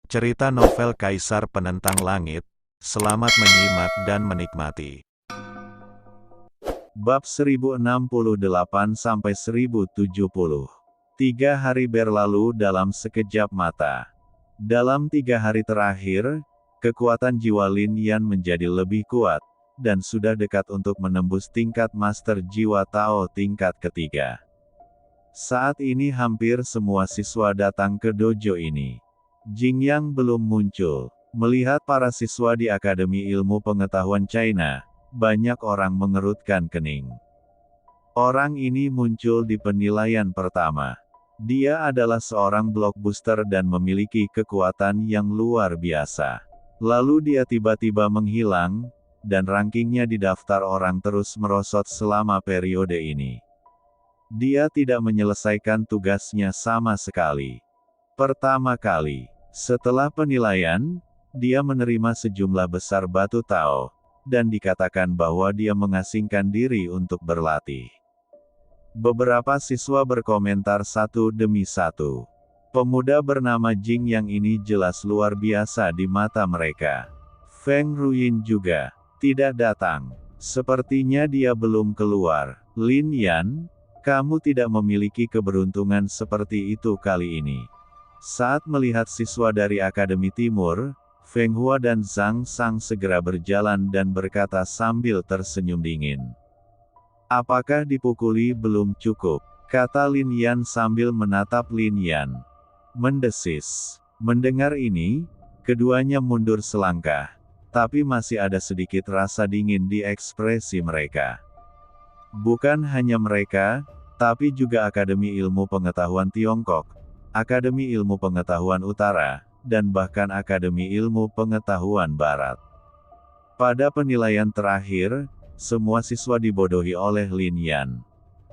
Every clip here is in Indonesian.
Cerita novel Kaisar Penentang Langit. Selamat menyimak dan menikmati. Bab 1068-1070. 3 hari berlalu dalam sekejap mata. Dalam 3 hari terakhir, kekuatan jiwa Lin Yan menjadi lebih kuat, dan sudah dekat untuk menembus tingkat Master Jiwa Tao tingkat ketiga. Saat ini hampir semua siswa datang ke dojo ini. Jing Yang belum muncul. Melihat para siswa di Akademi Ilmu Pengetahuan China, banyak orang mengerutkan kening. Orang ini muncul di penilaian pertama. Dia adalah seorang blockbuster dan memiliki kekuatan yang luar biasa. Lalu dia tiba-tiba menghilang, dan rankingnya di daftar orang terus merosot selama periode ini. Dia tidak menyelesaikan tugasnya sama sekali. Pertama kali, setelah penilaian, dia menerima sejumlah besar batu Tao, dan dikatakan bahwa dia mengasingkan diri untuk berlatih. Beberapa siswa berkomentar satu demi satu. Pemuda bernama Jing Yang ini jelas luar biasa di mata mereka. Feng Ruyin juga tidak datang. Sepertinya dia belum keluar. Lin Yan, kamu tidak memiliki keberuntungan seperti itu kali ini. Saat melihat siswa dari Akademi Timur, Feng Hua dan Zhang Sang segera berjalan dan berkata sambil tersenyum dingin. Apakah dipukuli belum cukup? Kata Lin Yan sambil menatap Lin Yan. Mendesis. Mendengar ini, keduanya mundur selangkah. Tapi masih ada sedikit rasa dingin di ekspresi mereka. Bukan hanya mereka, tapi juga Akademi Ilmu Pengetahuan Tiongkok, Akademi Ilmu Pengetahuan Utara, dan bahkan Akademi Ilmu Pengetahuan Barat. Pada penilaian terakhir, semua siswa dibodohi oleh Lin Yan.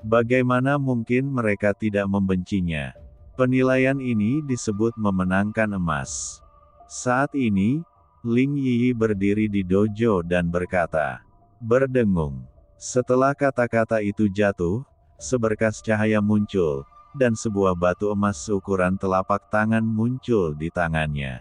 Bagaimana mungkin mereka tidak membencinya? Penilaian ini disebut memenangkan emas. Saat ini, Ling Yi berdiri di dojo dan berkata, berdengung. Setelah kata-kata itu jatuh, seberkas cahaya muncul, dan sebuah batu emas seukuran telapak tangan muncul di tangannya.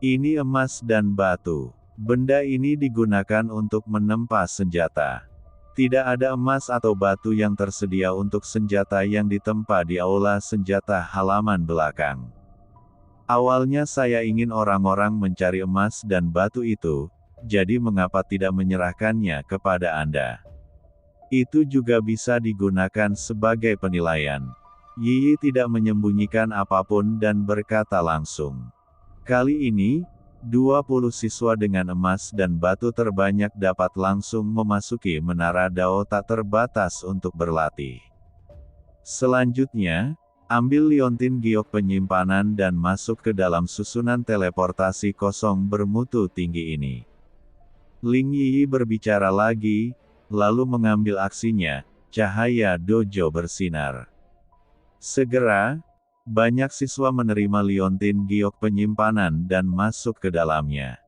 Ini emas dan batu. Benda ini digunakan untuk menempa senjata. Tidak ada emas atau batu yang tersedia untuk senjata yang ditempa di aula senjata halaman belakang. Awalnya saya ingin orang-orang mencari emas dan batu itu, jadi mengapa tidak menyerahkannya kepada Anda? Itu juga bisa digunakan sebagai penilaian. Yi tidak menyembunyikan apapun dan berkata langsung. Kali ini, 20 siswa dengan emas dan batu terbanyak dapat langsung memasuki menara Dao tak terbatas untuk berlatih. Selanjutnya, ambil liontin giok penyimpanan dan masuk ke dalam susunan teleportasi kosong bermutu tinggi ini. Ling Yi berbicara lagi, lalu mengambil aksinya, cahaya dojo bersinar. Segera, banyak siswa menerima liontin giok penyimpanan dan masuk ke dalamnya.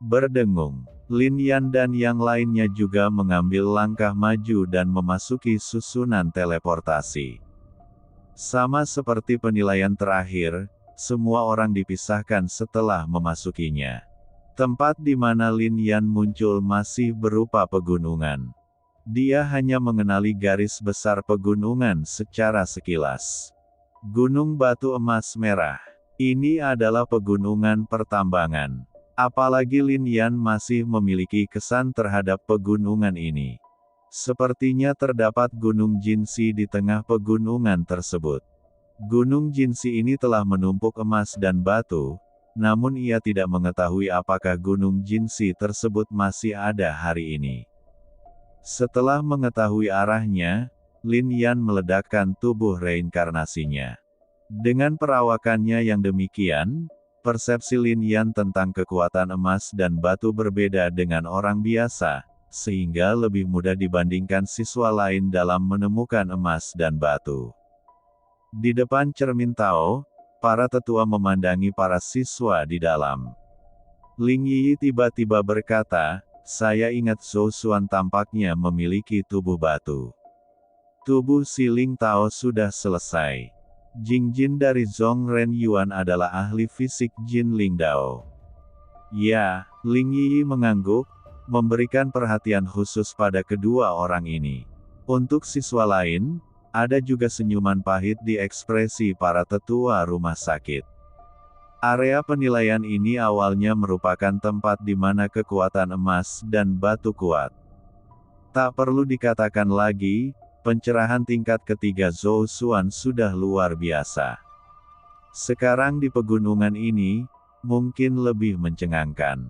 Berdengung, Lin Yan dan yang lainnya juga mengambil langkah maju dan memasuki susunan teleportasi. Sama seperti penilaian terakhir, semua orang dipisahkan setelah memasukinya. Tempat di mana Lin Yan muncul masih berupa pegunungan. Dia hanya mengenali garis besar pegunungan secara sekilas. Gunung Batu Emas Merah. Ini adalah pegunungan pertambangan. Apalagi Lin Yan masih memiliki kesan terhadap pegunungan ini. Sepertinya terdapat Gunung Jinsi di tengah pegunungan tersebut. Gunung Jinsi ini telah menumpuk emas dan batu, namun ia tidak mengetahui apakah Gunung Jinsi tersebut masih ada hari ini. Setelah mengetahui arahnya, Lin Yan meledakkan tubuh reinkarnasinya. Dengan perawakannya yang demikian, persepsi Lin Yan tentang kekuatan emas dan batu berbeda dengan orang biasa, sehingga lebih mudah dibandingkan siswa lain dalam menemukan emas dan batu. Di depan cermin Tao, para tetua memandangi para siswa di dalam. Ling Yi tiba-tiba berkata, saya ingat Zhou Xuan tampaknya memiliki tubuh batu. Tubuh si Ling Tao sudah selesai. Jing Jin dari Zhongren Yuan adalah ahli fisik Jin Lingdao. Ya, Ling Yi mengangguk, memberikan perhatian khusus pada kedua orang ini. Untuk siswa lain, ada juga senyuman pahit di ekspresi para tetua rumah sakit. Area penilaian ini awalnya merupakan tempat di mana kekuatan emas dan batu kuat. Tak perlu dikatakan lagi, pencerahan tingkat ketiga Zhou Xuan sudah luar biasa. Sekarang di pegunungan ini, mungkin lebih mencengangkan.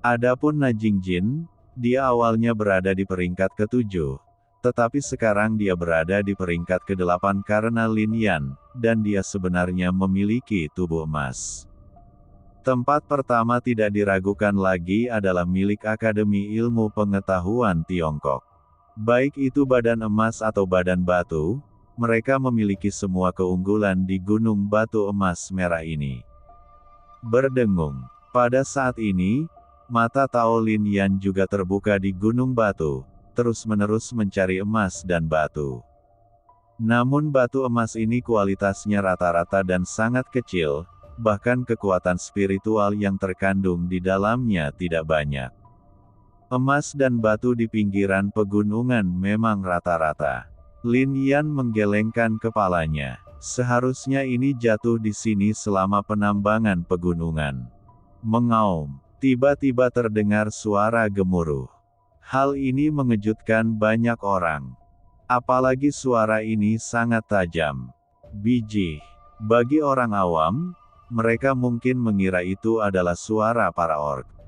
Adapun Na Jingjin, dia awalnya berada di peringkat ke-7, tetapi sekarang dia berada di peringkat ke-8 karena Lin Yan, dan dia sebenarnya memiliki tubuh emas. Tempat pertama tidak diragukan lagi adalah milik Akademi Ilmu Pengetahuan Tiongkok. Baik itu badan emas atau badan batu, mereka memiliki semua keunggulan di Gunung Batu Emas Merah ini. Berdengung. Pada saat ini, mata Tao Lin Yan juga terbuka di Gunung Batu, terus-menerus mencari emas dan batu. Namun batu emas ini kualitasnya rata-rata dan sangat kecil, bahkan kekuatan spiritual yang terkandung di dalamnya tidak banyak. Emas dan batu di pinggiran pegunungan memang rata-rata. Lin Yan menggelengkan kepalanya. Seharusnya ini jatuh di sini selama penambangan pegunungan. Mengaum. Tiba-tiba terdengar suara gemuruh. Hal ini mengejutkan banyak orang. Apalagi suara ini sangat tajam. Bijih. Bagi orang awam, mereka mungkin mengira itu adalah suara para orc.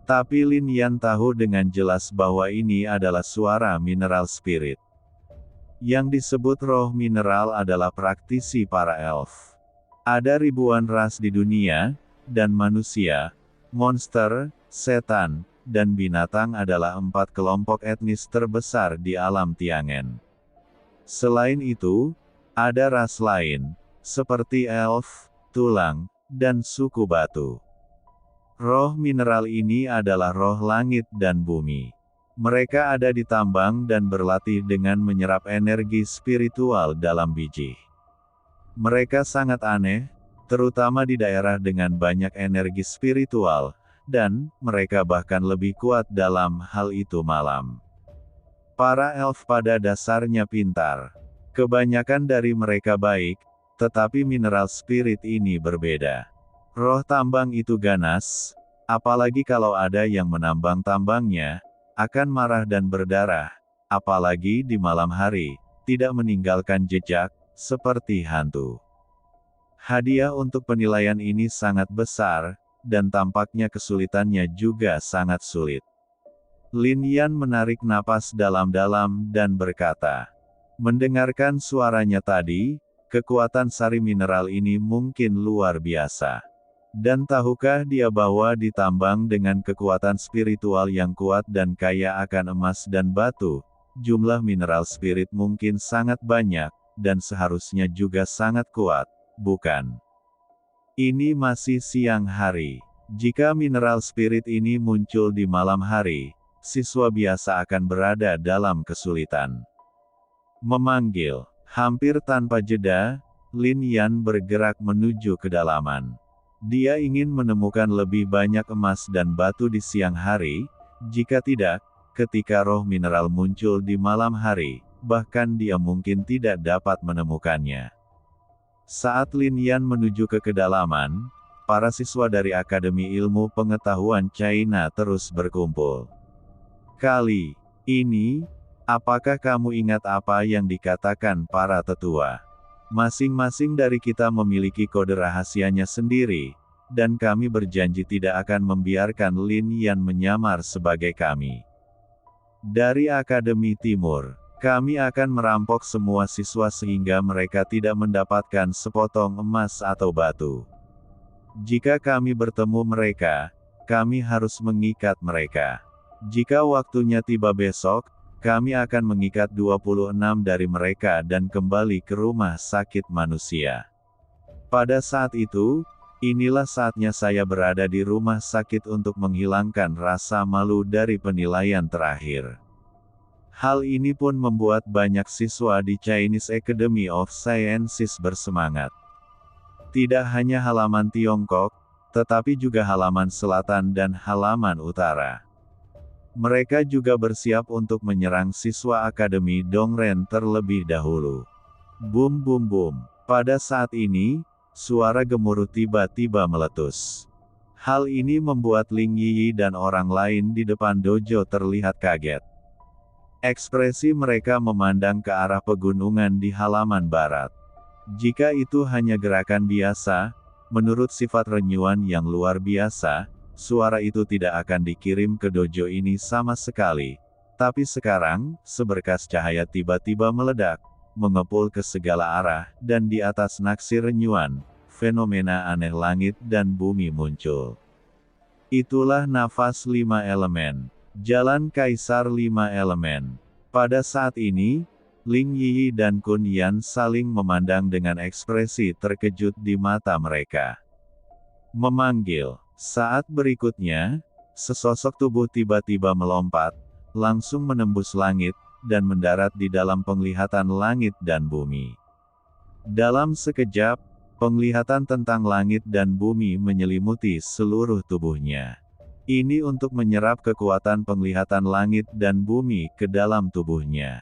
Tapi Lin Yan tahu dengan jelas bahwa ini adalah suara mineral spirit. Yang disebut roh mineral adalah praktisi para elf. Ada ribuan ras di dunia, dan manusia, monster, setan, dan binatang adalah 4 kelompok etnis terbesar di alam Tiangen. Selain itu, ada ras lain, seperti elf, tulang, dan suku batu. Roh mineral ini adalah roh langit dan bumi. Mereka ada di tambang dan berlatih dengan menyerap energi spiritual dalam biji. Mereka sangat aneh, terutama di daerah dengan banyak energi spiritual, dan mereka bahkan lebih kuat dalam hal itu malam. Para elf pada dasarnya pintar. Kebanyakan dari mereka baik, tetapi mineral spirit ini berbeda. Roh tambang itu ganas, apalagi kalau ada yang menambang tambangnya, akan marah dan berdarah, apalagi di malam hari, tidak meninggalkan jejak, seperti hantu. Hadiah untuk penilaian ini sangat besar, dan tampaknya kesulitannya juga sangat sulit. Lin Yan menarik napas dalam-dalam dan berkata, mendengarkan suaranya tadi, kekuatan sari mineral ini mungkin luar biasa. Dan tahukah dia bahwa ditambang dengan kekuatan spiritual yang kuat dan kaya akan emas dan batu, jumlah mineral spirit mungkin sangat banyak, dan seharusnya juga sangat kuat. Bukan. Ini masih siang hari. Jika mineral spirit ini muncul di malam hari, siswa biasa akan berada dalam kesulitan. Memanggil. Hampir tanpa jeda, Lin Yan bergerak menuju kedalaman. Dia ingin menemukan lebih banyak emas dan batu di siang hari, jika tidak, ketika roh mineral muncul di malam hari, bahkan dia mungkin tidak dapat menemukannya. Saat Lin Yan menuju ke kedalaman, para siswa dari Akademi Ilmu Pengetahuan China terus berkumpul. Kali ini, apakah kamu ingat apa yang dikatakan para tetua? Masing-masing dari kita memiliki kode rahasianya sendiri, dan kami berjanji tidak akan membiarkan Lin Yan menyamar sebagai kami. Dari Akademi Timur, kami akan merampok semua siswa sehingga mereka tidak mendapatkan sepotong emas atau batu. Jika kami bertemu mereka, kami harus mengikat mereka. Jika waktunya tiba besok, kami akan mengikat 26 dari mereka dan kembali ke rumah sakit manusia. Pada saat itu, inilah saatnya saya berada di rumah sakit untuk menghilangkan rasa malu dari penilaian terakhir. Hal ini pun membuat banyak siswa di Chinese Academy of Sciences bersemangat. Tidak hanya halaman Tiongkok, tetapi juga halaman selatan dan halaman utara. Mereka juga bersiap untuk menyerang siswa Akademi Dongren terlebih dahulu. Bum bum bum. Pada saat ini, suara gemuruh tiba-tiba meletus. Hal ini membuat Ling Yiyi dan orang lain di depan dojo terlihat kaget. Ekspresi mereka memandang ke arah pegunungan di halaman barat. Jika itu hanya gerakan biasa, menurut sifat renyuan yang luar biasa, suara itu tidak akan dikirim ke dojo ini sama sekali. Tapi sekarang, seberkas cahaya tiba-tiba meledak, mengepul ke segala arah, dan di atas naksir renyuan, fenomena aneh langit dan bumi muncul. Itulah nafas 5 elemen. Jalan Kaisar 5 elemen. Pada saat ini, Ling Yiyi dan Kun Yan saling memandang dengan ekspresi terkejut di mata mereka. Memanggil. Saat berikutnya, sesosok tubuh tiba-tiba melompat, langsung menembus langit, dan mendarat di dalam penglihatan langit dan bumi. Dalam sekejap, penglihatan tentang langit dan bumi menyelimuti seluruh tubuhnya. Ini untuk menyerap kekuatan penglihatan langit dan bumi ke dalam tubuhnya.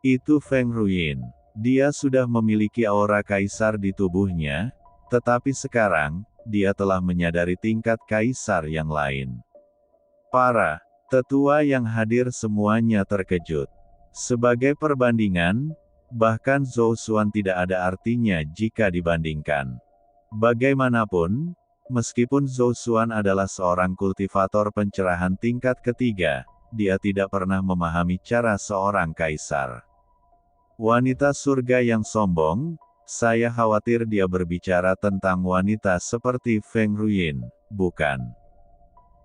Itu Feng Ruyin. Dia sudah memiliki aura kaisar di tubuhnya, tetapi sekarang, dia telah menyadari tingkat kaisar yang lain. Para tetua yang hadir semuanya terkejut. Sebagai perbandingan, bahkan Zhou Xuan tidak ada artinya jika dibandingkan. Bagaimanapun, meskipun Zhou Xuan adalah seorang kultivator pencerahan tingkat ketiga, dia tidak pernah memahami cara seorang kaisar. Wanita surga yang sombong, saya khawatir dia berbicara tentang wanita seperti Feng Ruyin, bukan?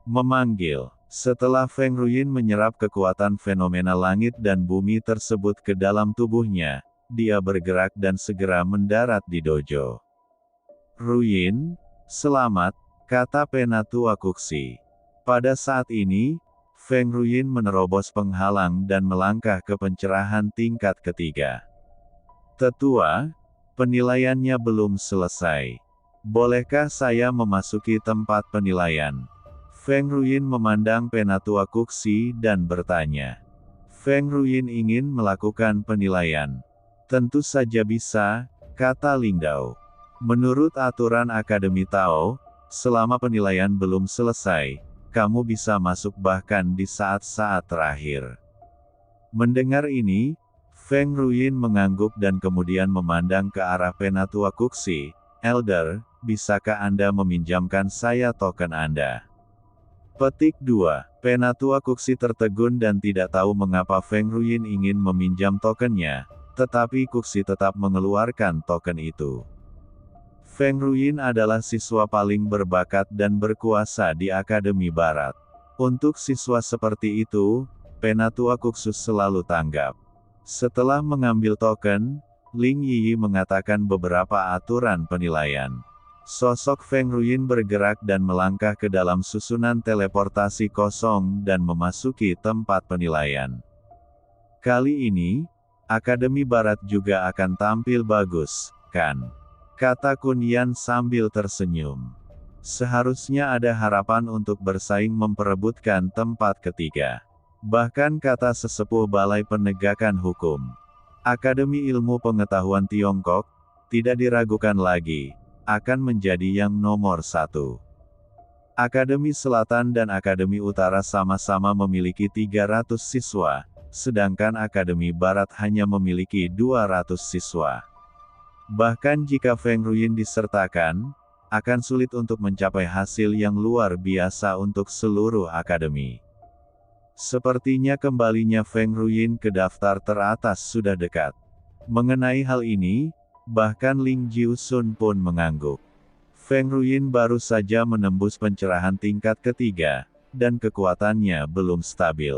Memanggil. Setelah Feng Ruyin menyerap kekuatan fenomena langit dan bumi tersebut ke dalam tubuhnya, dia bergerak dan segera mendarat di dojo. Ruyin, selamat, kata Penatua Kuksi. Pada saat ini, Feng Ruyin menerobos penghalang dan melangkah ke pencerahan tingkat ketiga. Tetua, penilaiannya belum selesai. Bolehkah saya memasuki tempat penilaian? Feng Ruyin memandang Penatua Kuksi dan bertanya. Feng Ruyin ingin melakukan penilaian. Tentu saja bisa, kata Ling Dao. Menurut aturan Akademi Tao, selama penilaian belum selesai, kamu bisa masuk bahkan di saat-saat terakhir. Mendengar ini, Feng Ruyin mengangguk dan kemudian memandang ke arah Penatua Kuksi. Elder, bisakah Anda meminjamkan saya token Anda? Petik 2. Penatua Kuksi tertegun dan tidak tahu mengapa Feng Ruyin ingin meminjam tokennya, tetapi Kuksi tetap mengeluarkan token itu. Feng Ruyin adalah siswa paling berbakat dan berkuasa di Akademi Barat. Untuk siswa seperti itu, Penatua Kuksi selalu tanggap. Setelah mengambil token, Ling Yiyi mengatakan beberapa aturan penilaian. Sosok Feng Ruyin bergerak dan melangkah ke dalam susunan teleportasi kosong dan memasuki tempat penilaian. Kali ini, Akademi Barat juga akan tampil bagus, kan? Kata Kun Yan sambil tersenyum. Seharusnya ada harapan untuk bersaing memperebutkan tempat ketiga. Bahkan kata sesepuh Balai Penegakan Hukum Akademi Ilmu Pengetahuan Tiongkok, tidak diragukan lagi, akan menjadi yang nomor 1. Akademi Selatan dan Akademi Utara sama-sama memiliki 300 siswa, sedangkan Akademi Barat hanya memiliki 200 siswa. Bahkan jika Feng Ruyin disertakan, akan sulit untuk mencapai hasil yang luar biasa untuk seluruh akademi. Sepertinya kembalinya Feng Ruyin ke daftar teratas sudah dekat. Mengenai hal ini, bahkan Ling Jiusun pun mengangguk. Feng Ruyin baru saja menembus pencerahan tingkat ketiga, dan kekuatannya belum stabil.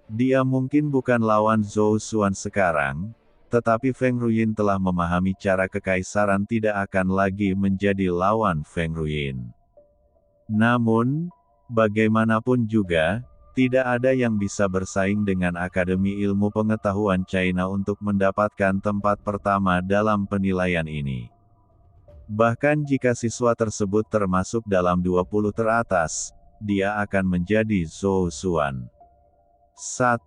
Dia mungkin bukan lawan Zhou Xuan sekarang, tetapi Feng Ruyin telah memahami cara kekaisaran tidak akan lagi menjadi lawan Feng Ruyin. Namun, bagaimanapun juga, Tidak ada yang bisa bersaing dengan Akademi Ilmu Pengetahuan China untuk mendapatkan tempat pertama dalam penilaian ini. Bahkan jika siswa tersebut termasuk dalam 20 teratas, dia akan menjadi Zhou Xuan. 1.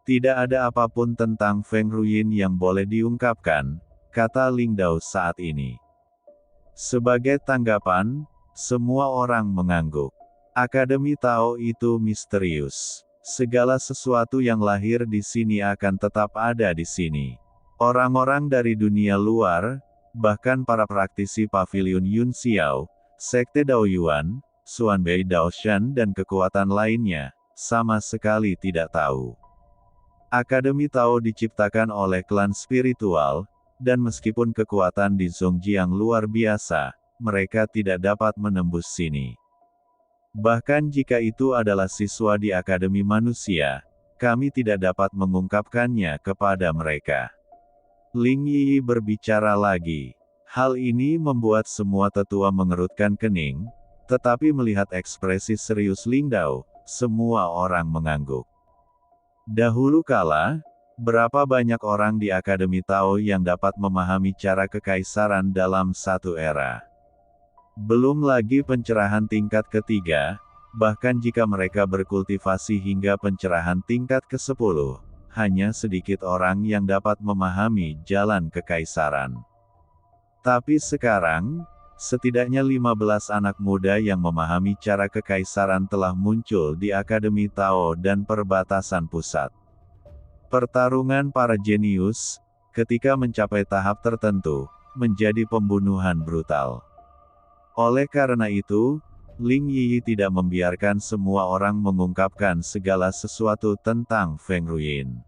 Tidak ada apapun tentang Feng Ruyin yang boleh diungkapkan, kata Ling Dao saat ini. Sebagai tanggapan, semua orang mengangguk. Akademi Tao itu misterius. Segala sesuatu yang lahir di sini akan tetap ada di sini. Orang-orang dari dunia luar, bahkan para praktisi pavilion Yun Xiao, Sekte Daoyuan, Xuanbei Daoshan dan kekuatan lainnya, sama sekali tidak tahu. Akademi Tao diciptakan oleh klan spiritual, dan meskipun kekuatan di Zhongjiang luar biasa, mereka tidak dapat menembus sini. Bahkan jika itu adalah siswa di Akademi Manusia, kami tidak dapat mengungkapkannya kepada mereka. Ling Yi berbicara lagi. Hal ini membuat semua tetua mengerutkan kening, tetapi melihat ekspresi serius Ling Dao, semua orang mengangguk. Dahulu kala, berapa banyak orang di Akademi Tao yang dapat memahami cara kekaisaran dalam satu era. Belum lagi pencerahan tingkat ketiga, bahkan jika mereka berkultivasi hingga pencerahan tingkat ke-10, hanya sedikit orang yang dapat memahami jalan kekaisaran. Tapi sekarang, setidaknya 15 anak muda yang memahami cara kekaisaran telah muncul di Akademi Tao dan perbatasan pusat. Pertarungan para jenius, ketika mencapai tahap tertentu, menjadi pembunuhan brutal. Oleh karena itu, Ling Yi tidak membiarkan semua orang mengungkapkan segala sesuatu tentang Feng Ruyin.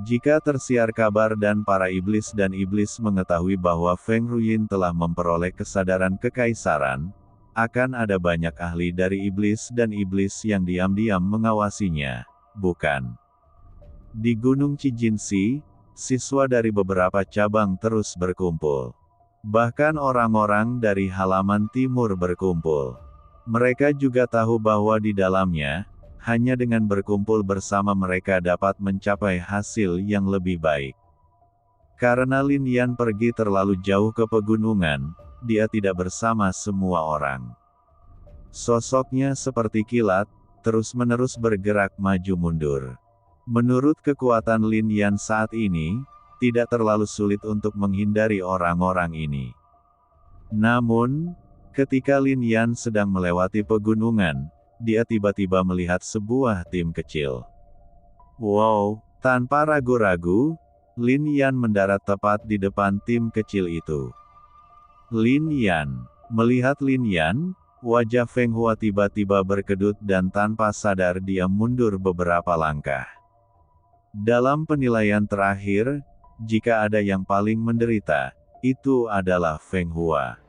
Jika tersiar kabar dan para iblis dan iblis mengetahui bahwa Feng Ruyin telah memperoleh kesadaran kekaisaran, akan ada banyak ahli dari iblis dan iblis yang diam-diam mengawasinya, bukan? Di Gunung Cijinsi, siswa dari beberapa cabang terus berkumpul. Bahkan orang-orang dari halaman timur berkumpul. Mereka juga tahu bahwa di dalamnya, hanya dengan berkumpul bersama mereka dapat mencapai hasil yang lebih baik. Karena Lin Yan pergi terlalu jauh ke pegunungan, dia tidak bersama semua orang. Sosoknya seperti kilat, terus-menerus bergerak maju mundur. Menurut kekuatan Lin Yan saat ini, tidak terlalu sulit untuk menghindari orang-orang ini. Namun, ketika Lin Yan sedang melewati pegunungan, dia tiba-tiba melihat sebuah tim kecil. Wow, tanpa ragu-ragu, Lin Yan mendarat tepat di depan tim kecil itu. Lin Yan. Melihat Lin Yan, wajah Feng Hua tiba-tiba berkedut dan tanpa sadar dia mundur beberapa langkah. Dalam penilaian terakhir, jika ada yang paling menderita, itu adalah Feng Hua.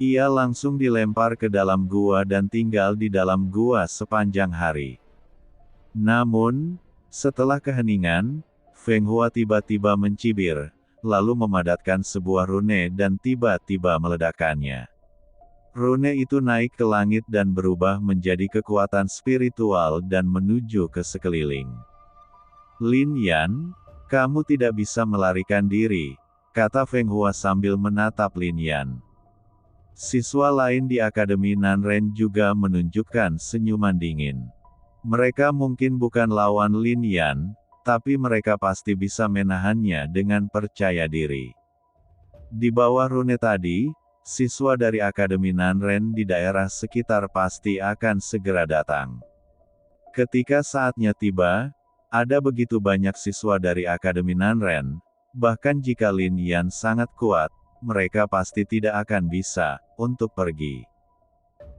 Ia langsung dilempar ke dalam gua dan tinggal di dalam gua sepanjang hari. Namun, setelah keheningan, Feng Hua tiba-tiba mencibir, lalu memadatkan sebuah rune dan tiba-tiba meledakkannya. Rune itu naik ke langit dan berubah menjadi kekuatan spiritual dan menuju ke sekeliling. Lin Yan, kamu tidak bisa melarikan diri, kata Feng Hua sambil menatap Lin Yan. Siswa lain di Akademi Nanren juga menunjukkan senyuman dingin. Mereka mungkin bukan lawan Lin Yan, tapi mereka pasti bisa menahannya dengan percaya diri. Di bawah rune tadi, siswa dari Akademi Nanren di daerah sekitar pasti akan segera datang. Ketika saatnya tiba, ada begitu banyak siswa dari Akademi Nanren, bahkan jika Lin Yan sangat kuat, mereka pasti tidak akan bisa untuk pergi.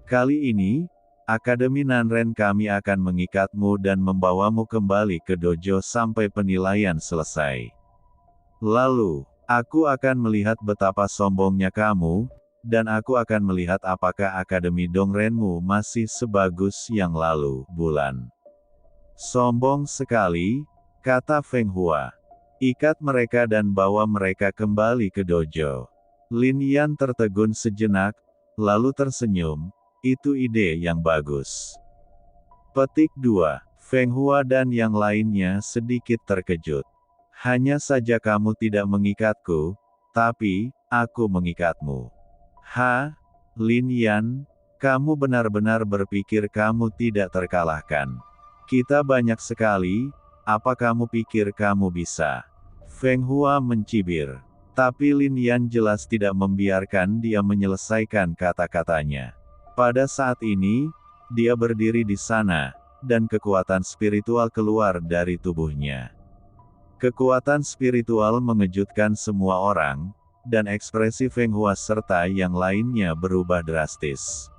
Kali ini, Akademi Nanren kami akan mengikatmu dan membawamu kembali ke dojo sampai penilaian selesai. Lalu, aku akan melihat betapa sombongnya kamu, dan aku akan melihat apakah Akademi Dongrenmu masih sebagus yang lalu, bulan. Sombong sekali, kata Feng Hua. Ikat mereka dan bawa mereka kembali ke dojo. Lin Yan tertegun sejenak, lalu tersenyum, itu ide yang bagus. Petik 2. Feng Hua dan yang lainnya sedikit terkejut. Hanya saja kamu tidak mengikatku, tapi aku mengikatmu. Lin Yan, kamu benar-benar berpikir kamu tidak terkalahkan. Kita banyak sekali, apa kamu pikir kamu bisa? Feng Hua mencibir. Tapi Lin Yan jelas tidak membiarkan dia menyelesaikan kata-katanya. Pada saat ini, dia berdiri di sana, dan kekuatan spiritual keluar dari tubuhnya. Kekuatan spiritual mengejutkan semua orang, dan ekspresi Feng Hua serta yang lainnya berubah drastis.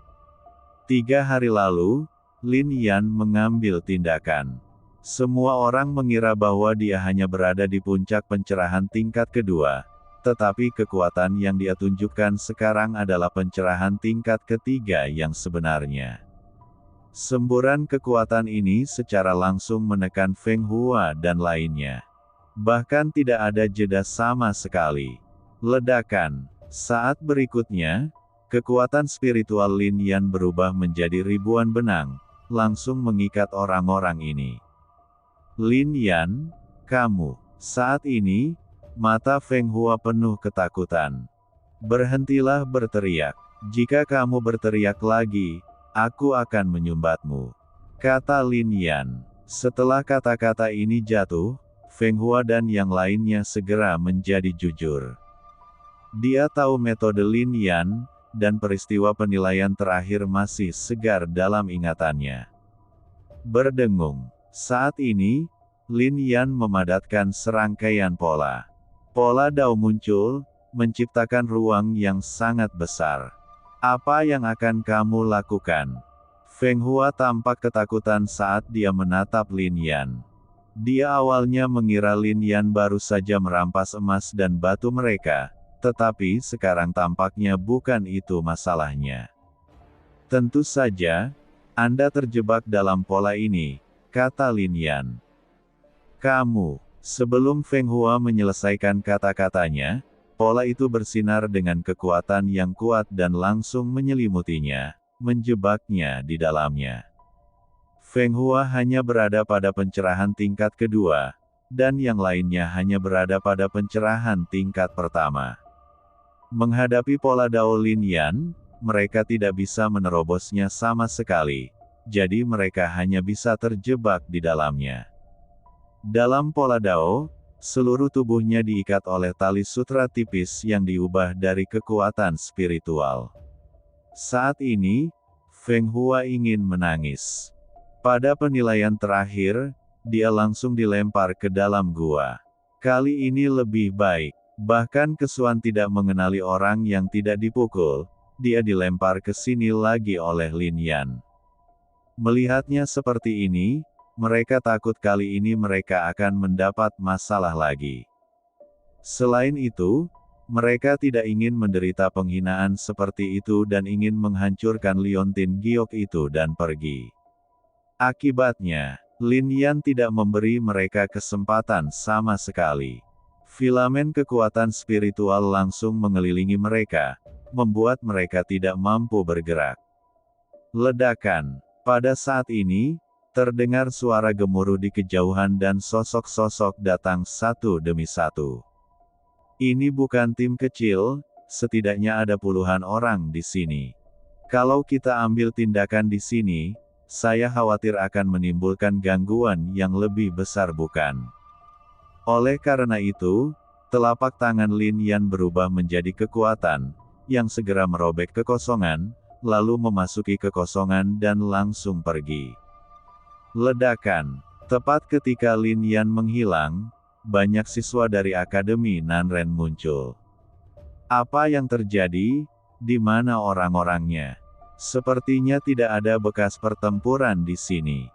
3 hari lalu, Lin Yan mengambil tindakan. Semua orang mengira bahwa dia hanya berada di puncak pencerahan tingkat kedua, tetapi kekuatan yang dia tunjukkan sekarang adalah pencerahan tingkat ketiga yang sebenarnya. Semburan kekuatan ini secara langsung menekan Feng Hua dan lainnya. Bahkan tidak ada jeda sama sekali. Ledakan. Saat berikutnya, kekuatan spiritual Lin Yan berubah menjadi ribuan benang, langsung mengikat orang-orang ini. Lin Yan, kamu. Saat ini, mata Feng Hua penuh ketakutan. Berhentilah berteriak. Jika kamu berteriak lagi, aku akan menyumbatmu, kata Lin Yan. Setelah kata-kata ini jatuh, Feng Hua dan yang lainnya segera menjadi jujur. Dia tahu metode Lin Yan, dan peristiwa penilaian terakhir masih segar dalam ingatannya. Berdengung. Saat ini, Lin Yan memadatkan serangkaian pola. Pola Dao muncul, menciptakan ruang yang sangat besar. Apa yang akan kamu lakukan? Feng Hua tampak ketakutan saat dia menatap Lin Yan. Dia awalnya mengira Lin Yan baru saja merampas emas dan batu mereka, tetapi sekarang tampaknya bukan itu masalahnya. Tentu saja, Anda terjebak dalam pola ini, kata Lin Yan. Kamu. Sebelum Feng Hua menyelesaikan kata-katanya, pola itu bersinar dengan kekuatan yang kuat dan langsung menyelimutinya, menjebaknya di dalamnya. Feng Hua hanya berada pada pencerahan tingkat kedua, dan yang lainnya hanya berada pada pencerahan tingkat pertama. Menghadapi pola Dao Lin Yan, mereka tidak bisa menerobosnya sama sekali, jadi mereka hanya bisa terjebak di dalamnya. Dalam pola Dao, seluruh tubuhnya diikat oleh tali sutra tipis yang diubah dari kekuatan spiritual. Saat ini, Feng Hua ingin menangis. Pada penilaian terakhir, dia langsung dilempar ke dalam gua. Kali ini lebih baik. Bahkan Kesuan tidak mengenali orang yang tidak dipukul, dia dilempar ke sini lagi oleh Lin Yan. Melihatnya seperti ini, mereka takut kali ini mereka akan mendapat masalah lagi. Selain itu, mereka tidak ingin menderita penghinaan seperti itu dan ingin menghancurkan liontin giok itu dan pergi. Akibatnya, Lin Yan tidak memberi mereka kesempatan sama sekali. Filamen kekuatan spiritual langsung mengelilingi mereka, membuat mereka tidak mampu bergerak. Ledakan. Pada saat ini, terdengar suara gemuruh di kejauhan dan sosok-sosok datang satu demi satu. Ini bukan tim kecil, setidaknya ada puluhan orang di sini. Kalau kita ambil tindakan di sini, saya khawatir akan menimbulkan gangguan yang lebih besar bukan? Oleh karena itu, telapak tangan Lin Yan berubah menjadi kekuatan, yang segera merobek kekosongan, lalu memasuki kekosongan dan langsung pergi. Ledakan. Tepat ketika Lin Yan menghilang, banyak siswa dari Akademi Nanren muncul. Apa yang terjadi? Di mana orang-orangnya? Sepertinya tidak ada bekas pertempuran di sini.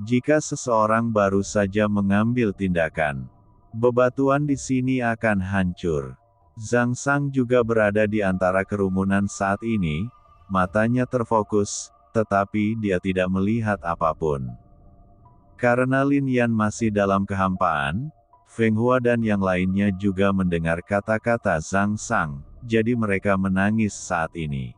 Jika seseorang baru saja mengambil tindakan, bebatuan di sini akan hancur. Zhang Sang juga berada di antara kerumunan saat ini, matanya terfokus, tetapi dia tidak melihat apapun. Karena Lin Yan masih dalam kehampaan, Feng Hua dan yang lainnya juga mendengar kata-kata Zhang Sang, jadi mereka menangis saat ini.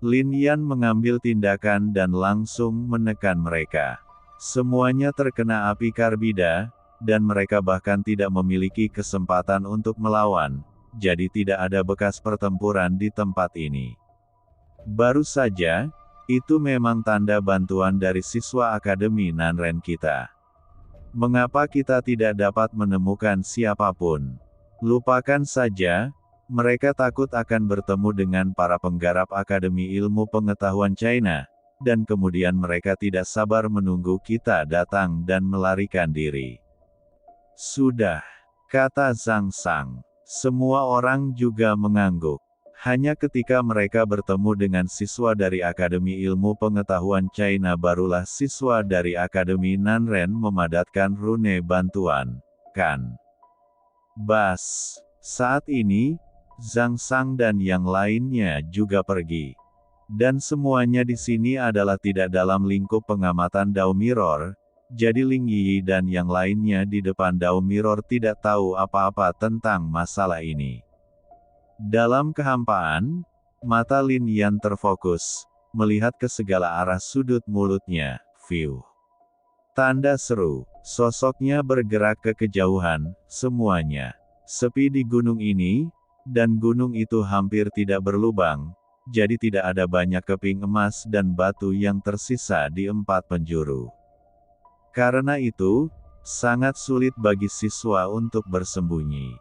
Lin Yan mengambil tindakan dan langsung menekan mereka. Semuanya terkena api karbida, dan mereka bahkan tidak memiliki kesempatan untuk melawan, jadi tidak ada bekas pertempuran di tempat ini. Baru saja, itu memang tanda bantuan dari siswa Akademi Nanren kita. Mengapa kita tidak dapat menemukan siapapun? Lupakan saja, mereka takut akan bertemu dengan para penggarap Akademi Ilmu Pengetahuan China, dan kemudian mereka tidak sabar menunggu kita datang dan melarikan diri. Sudah, kata Zhang Sang. Semua orang juga mengangguk. Hanya ketika mereka bertemu dengan siswa dari Akademi Ilmu Pengetahuan China barulah siswa dari Akademi Nanren memadatkan rune bantuan. Kan? Bas. Saat ini, Zhang Sang dan yang lainnya juga pergi. Dan semuanya di sini adalah tidak dalam lingkup pengamatan Dao Mirror, jadi Ling Yi dan yang lainnya di depan Dao Mirror tidak tahu apa-apa tentang masalah ini. Dalam kehampaan, mata Lin Yan terfokus, melihat ke segala arah sudut mulutnya. View. Tanda seru. Sosoknya bergerak ke kejauhan, semuanya sepi di gunung ini, dan gunung itu hampir tidak berlubang, jadi tidak ada banyak keping emas dan batu yang tersisa di 4 penjuru. Karena itu, sangat sulit bagi siswa untuk bersembunyi.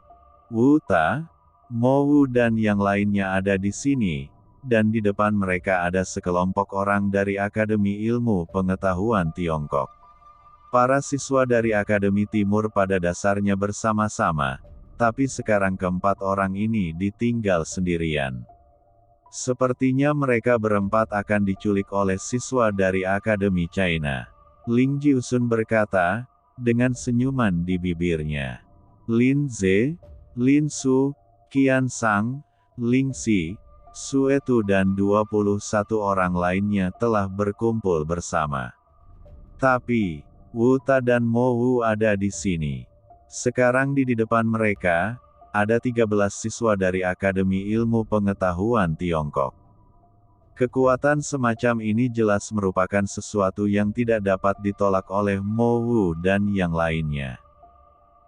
Wu Ta, Mo Wu dan yang lainnya ada di sini, dan di depan mereka ada sekelompok orang dari Akademi Ilmu Pengetahuan Tiongkok. Para siswa dari Akademi Timur pada dasarnya bersama-sama, tapi sekarang keempat orang ini ditinggal sendirian. Sepertinya mereka berempat akan diculik oleh siswa dari Akademi China. Ling Jiusun berkata, dengan senyuman di bibirnya. Lin Ze, Lin Su, Qian Sang, Ling Si, Suetu dan 21 orang lainnya telah berkumpul bersama. Tapi, Wu Ta dan Mo Wu ada di sini. Sekarang di depan mereka, ada 13 siswa dari Akademi Ilmu Pengetahuan Tiongkok. Kekuatan semacam ini jelas merupakan sesuatu yang tidak dapat ditolak oleh Mo Wu dan yang lainnya.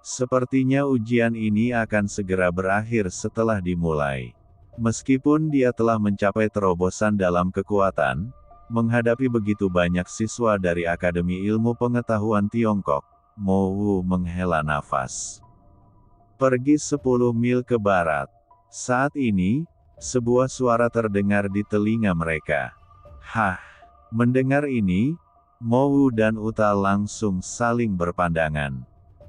Sepertinya ujian ini akan segera berakhir setelah dimulai. Meskipun dia telah mencapai terobosan dalam kekuatan, menghadapi begitu banyak siswa dari Akademi Ilmu Pengetahuan Tiongkok, Mo Wu menghela nafas. Pergi 10 mil ke barat. Saat ini, sebuah suara terdengar di telinga mereka. Hah! Mendengar ini, Mo Wu dan Uta langsung saling berpandangan.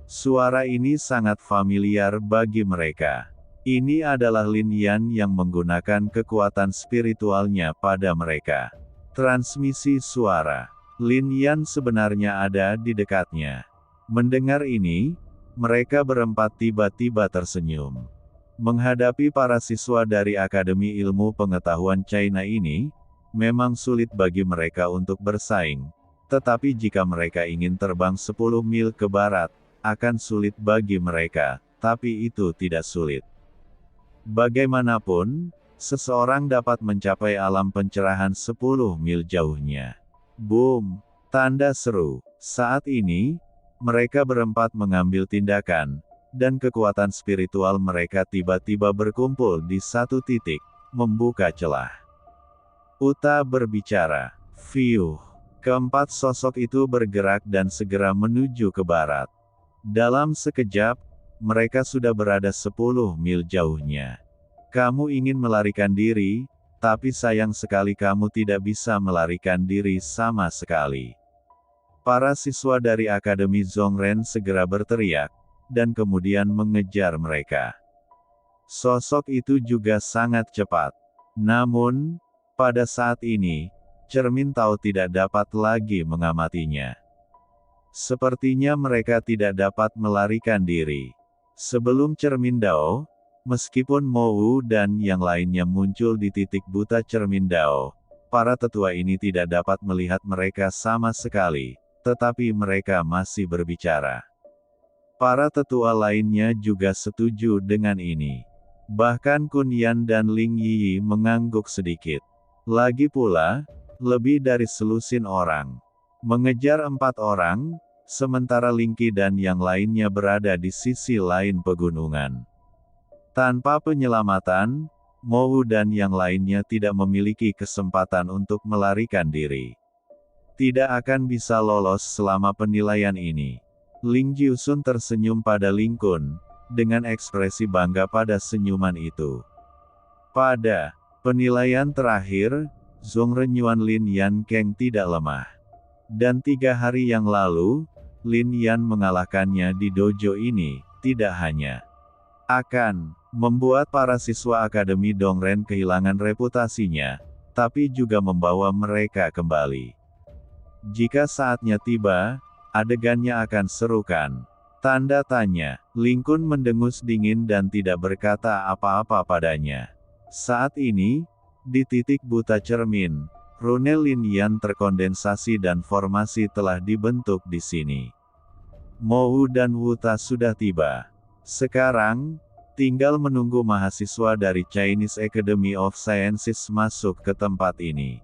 Suara ini sangat familiar bagi mereka. Ini adalah Lin Yan yang menggunakan kekuatan spiritualnya pada mereka. Transmisi suara. Lin Yan sebenarnya ada di dekatnya. Mendengar ini, mereka berempat tiba-tiba tersenyum. Menghadapi para siswa dari Akademi Ilmu Pengetahuan China ini, memang sulit bagi mereka untuk bersaing. Tetapi jika mereka ingin terbang 10 mil ke barat, akan sulit bagi mereka, tapi itu tidak sulit. Bagaimanapun, seseorang dapat mencapai alam pencerahan 10 mil jauhnya. Boom! Tanda seru. Saat ini, mereka berempat mengambil tindakan, dan kekuatan spiritual mereka tiba-tiba berkumpul di satu titik, membuka celah. Uta berbicara. Fiuh. Keempat sosok itu bergerak dan segera menuju ke barat. Dalam sekejap, mereka sudah berada 10 mil jauhnya. Kamu ingin melarikan diri, tapi sayang sekali kamu tidak bisa melarikan diri sama sekali. Para siswa dari Akademi Zhongren segera berteriak, dan kemudian mengejar mereka. Sosok itu juga sangat cepat. Namun, pada saat ini, cermin Tao tidak dapat lagi mengamatinya. Sepertinya mereka tidak dapat melarikan diri. Sebelum cermin Dao, meskipun Mo Wu dan yang lainnya muncul di titik buta cermin Dao, para tetua ini tidak dapat melihat mereka sama sekali, tetapi mereka masih berbicara. Para tetua lainnya juga setuju dengan ini. Bahkan Kun Yan dan Ling Yi mengangguk sedikit. Lagi pula, lebih dari selusin orang mengejar 4 orang, sementara Lingqi dan yang lainnya berada di sisi lain pegunungan. Tanpa penyelamatan, Mo dan yang lainnya tidak memiliki kesempatan untuk melarikan diri. Tidak akan bisa lolos selama penilaian ini. Ling Jiusun tersenyum pada Ling Kun, dengan ekspresi bangga pada senyuman itu. Pada penilaian terakhir, Zhongren Yuan Lin Yan Kang tidak lemah. Dan 3 hari yang lalu, Lin Yan mengalahkannya di dojo ini, tidak hanya akan membuat para siswa Akademi Dongren kehilangan reputasinya, tapi juga membawa mereka kembali. Jika saatnya tiba, adegannya akan seru kan? Tanda tanya. Ling Kun mendengus dingin dan tidak berkata apa-apa padanya. Saat ini, di titik buta cermin, rune Lin Yan terkondensasi dan formasi telah dibentuk di sini. Mo dan Wuta sudah tiba. Sekarang, tinggal menunggu mahasiswa dari Chinese Academy of Sciences masuk ke tempat ini.